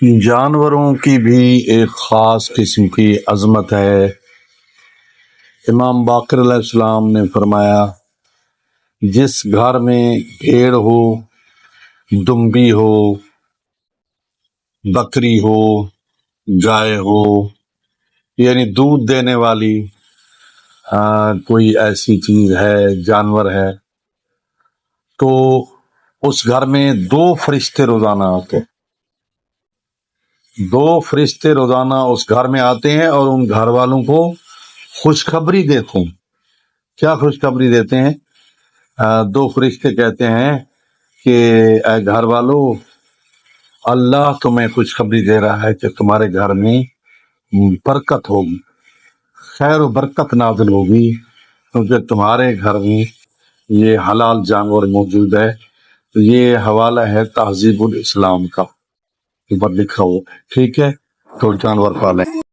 جانوروں کی بھی ایک خاص قسم کی عظمت ہے۔ امام باقر علیہ السلام نے فرمایا، جس گھر میں بھیڑ ہو، دمبی ہو، بکری ہو، گائے ہو، یعنی دودھ دینے والی کوئی ایسی چیز ہے، جانور ہے، تو اس گھر میں دو فرشتے روزانہ آتے ہیں۔ دو فرشتے روزانہ اس گھر میں آتے ہیں اور ان گھر والوں کو خوشخبری دیتے ہیں۔ کیا خوشخبری دیتے ہیں؟ دو فرشتے کہتے ہیں کہ اے گھر والو، اللہ تمہیں خوشخبری دے رہا ہے کہ تمہارے گھر میں برکت ہوگی، خیر و برکت نازل ہوگی، کیونکہ تمہارے گھر میں یہ حلال جانور موجود ہے۔ تو یہ حوالہ ہے تہذیب الاسلام کا، اوپر لکھا ہو، ٹھیک ہے؟ تو جانور پالیں۔